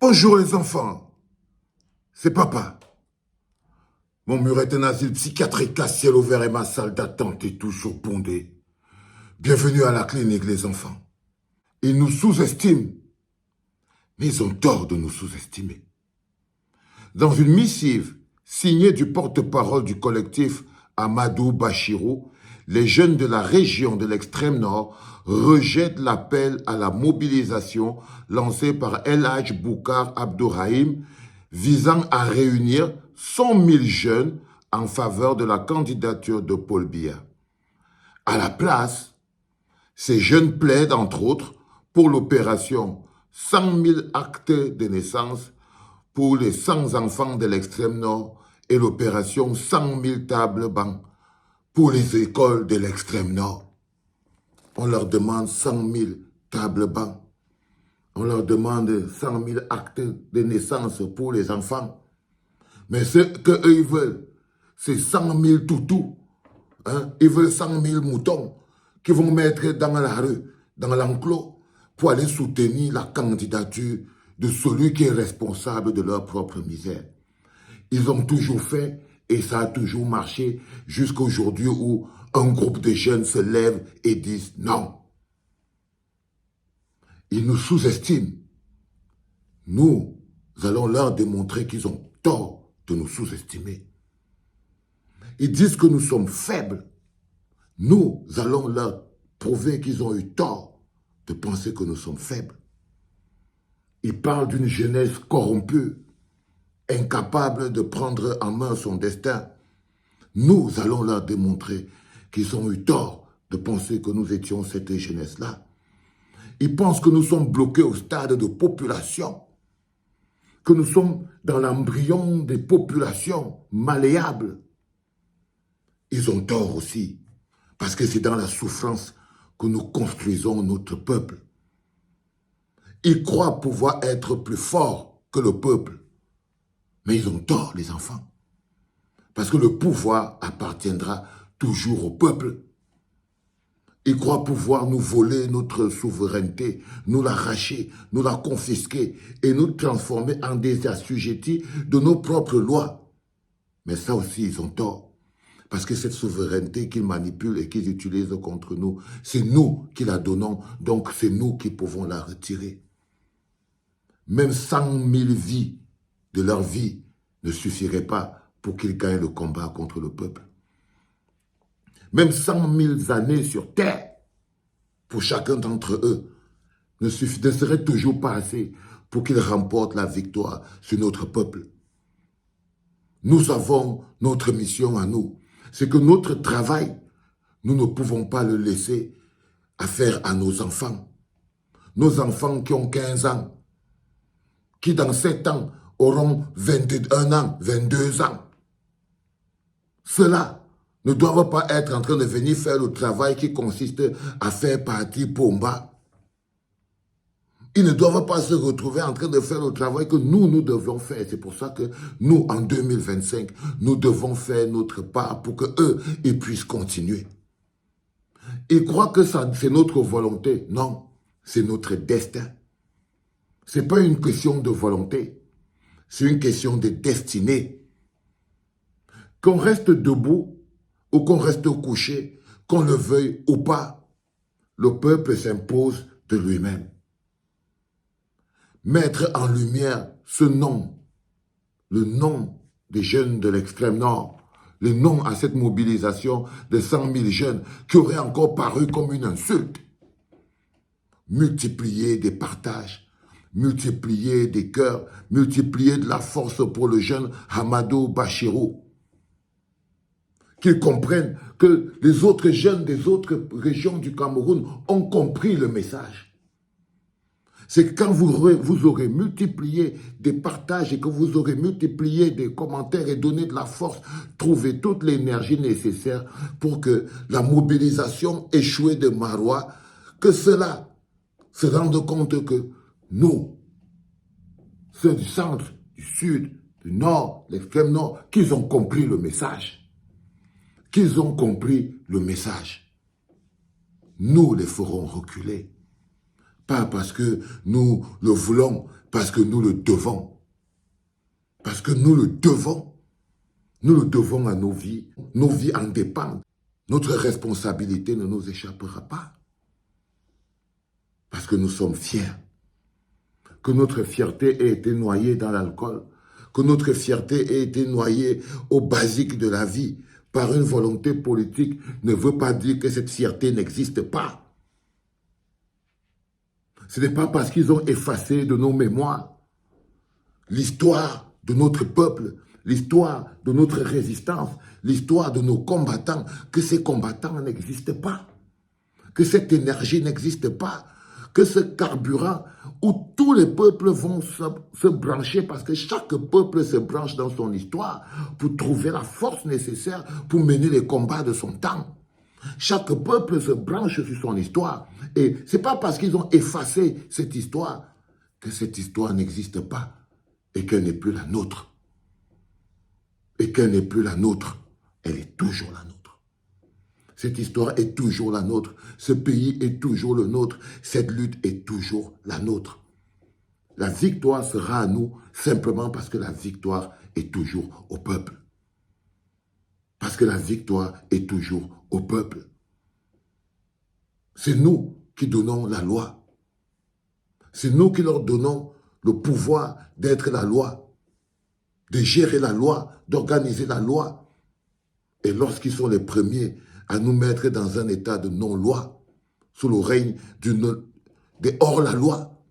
Bonjour les enfants, c'est papa. Mon mur est un asile psychiatrique à ciel ouvert et ma salle d'attente est toujours bondée. Bienvenue à la clinique les enfants. Ils nous sous-estiment, mais ils ont tort de nous sous-estimer. Dans une missive signée du porte-parole du collectif Amadou Bachirou, les jeunes de la région de l'extrême nord rejettent l'appel à la mobilisation lancé par El Hadj Boukar Abdourahim visant à réunir 100 000 jeunes en faveur de la candidature de Paul Biya. À la place, ces jeunes plaident entre autres pour l'opération 100 000 actes de naissance pour les 100 enfants de l'extrême nord et l'opération 100 000 tables bancs pour les écoles de l'extrême nord. On leur demande 100 000 tables bancs. On leur demande 100 000 actes de naissance pour les enfants. Mais ce qu'eux ils veulent, c'est 100 000 toutous. Hein? Ils veulent 100 000 moutons qu'ils vont mettre dans la rue, dans l'enclos, pour aller soutenir la candidature de celui qui est responsable de leur propre misère. Ils ont toujours fait et ça a toujours marché jusqu'à aujourd'hui où un groupe de jeunes se lève et disent non. Ils nous sous-estiment. Nous allons leur démontrer qu'ils ont tort de nous sous-estimer. Ils disent que nous sommes faibles. Nous allons leur prouver qu'ils ont eu tort de penser que nous sommes faibles. Ils parlent d'une jeunesse corrompue, incapable de prendre en main son destin. Nous allons leur démontrer qu'ils ont eu tort de penser que nous étions cette jeunesse-là. Ils pensent que nous sommes bloqués au stade de population, que nous sommes dans l'embryon des populations malléables. Ils ont tort aussi, parce que c'est dans la souffrance que nous construisons notre peuple. Ils croient pouvoir être plus forts que le peuple, mais ils ont tort, les enfants, parce que le pouvoir appartiendra toujours au peuple. Ils croient pouvoir nous voler notre souveraineté, nous l'arracher, nous la confisquer et nous transformer en des assujettis de nos propres lois. Mais ça aussi, ils ont tort. Parce que cette souveraineté qu'ils manipulent et qu'ils utilisent contre nous, c'est nous qui la donnons, donc c'est nous qui pouvons la retirer. Même 100 000 vies de leur vie ne suffiraient pas pour qu'ils gagnent le combat contre le peuple. Même 100 000 années sur terre, pour chacun d'entre eux, ne serait toujours pas assez pour qu'ils remportent la victoire sur notre peuple. Nous avons notre mission à nous. C'est que notre travail, nous ne pouvons pas le laisser à faire à nos enfants. Nos enfants qui ont 15 ans, qui dans 7 ans auront 21 ans, 22 ans. Ceux-là ne doivent pas être en train de venir faire le travail qui consiste à faire partie Pomba. Ils ne doivent pas se retrouver en train de faire le travail que nous devons faire. C'est pour ça que nous, en 2025, nous devons faire notre part pour qu'eux, ils puissent continuer. Ils croient que c'est notre volonté. Non, c'est notre destin. Ce n'est pas une question de volonté, c'est une question de destinée. Qu'on reste debout ou qu'on reste couché, qu'on le veuille ou pas, le peuple s'impose de lui-même. Mettre en lumière ce nom, le nom des jeunes de l'extrême nord, le nom à cette mobilisation de 100 000 jeunes qui aurait encore paru comme une insulte. Multiplier des partages, multiplier des cœurs, multiplier de la force pour le jeune Amadou Bachirou. Qu'ils comprennent que les autres jeunes des autres régions du Cameroun ont compris le message. C'est quand vous aurez multiplié des partages et que vous aurez multiplié des commentaires et donné de la force, trouvé toute l'énergie nécessaire pour que la mobilisation échouée de Marois, que cela se rende compte que nous, ceux du centre, du sud, du nord, l'extrême nord, qu'ils ont compris le message. Qu'ils ont compris le message. Nous les ferons reculer. Pas parce que nous le voulons, Parce que nous le devons. Parce que nous le devons. Nous le devons à nos vies. Nos vies en dépendent. Notre responsabilité ne nous échappera pas. Parce que nous sommes fiers. Que notre fierté ait été noyée dans l'alcool. Que notre fierté ait été noyée au basique de la vie par une volonté politique ne veut pas dire que cette fierté n'existe pas. Ce n'est pas parce qu'ils ont effacé de nos mémoires l'histoire de notre peuple, l'histoire de notre résistance, l'histoire de nos combattants, que ces combattants n'existent pas, que cette énergie n'existe pas, que ce carburant où tous les peuples vont se brancher parce que chaque peuple se branche dans son histoire pour trouver la force nécessaire pour mener les combats de son temps. Chaque peuple se branche sur son histoire. Et ce n'est pas parce qu'ils ont effacé cette histoire que cette histoire n'existe pas et qu'elle n'est plus la nôtre. Et qu'elle n'est plus la nôtre. Elle est toujours la nôtre. Cette histoire est toujours la nôtre. Ce pays est toujours le nôtre. Cette lutte est toujours la nôtre. La victoire sera à nous simplement parce que la victoire est toujours au peuple. Parce que la victoire est toujours au peuple. C'est nous qui donnons la loi. C'est nous qui leur donnons le pouvoir d'être la loi, de gérer la loi, d'organiser la loi. Et lorsqu'ils sont les premiers à nous mettre dans un état de non-loi, sous le règne de hors-la-loi,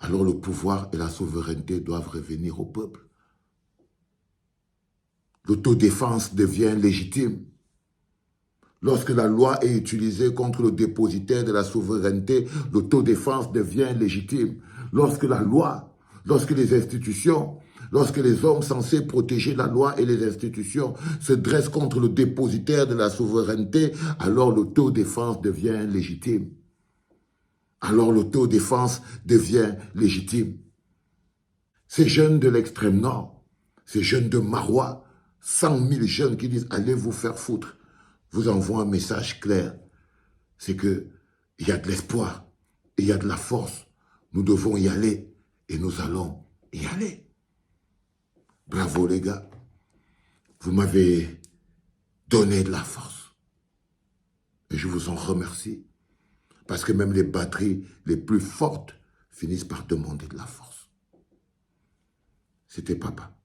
alors le pouvoir et la souveraineté doivent revenir au peuple. L'autodéfense devient légitime. Lorsque la loi est utilisée contre le dépositaire de la souveraineté, l'autodéfense devient légitime. Lorsque la loi, lorsque les institutions, lorsque les hommes censés protéger la loi et les institutions se dressent contre le dépositaire de la souveraineté, alors l'autodéfense devient légitime. Alors l'autodéfense devient légitime. Ces jeunes de l'extrême nord, ces jeunes de Marois, 100 000 jeunes qui disent « allez vous faire foutre », vous envoie un message clair. C'est qu'il y a de l'espoir, il y a de la force. Nous devons y aller et nous allons y aller. Bravo les gars. Vous m'avez donné de la force. Et je vous en remercie. Parce que même les batteries les plus fortes finissent par demander de la force. C'était papa.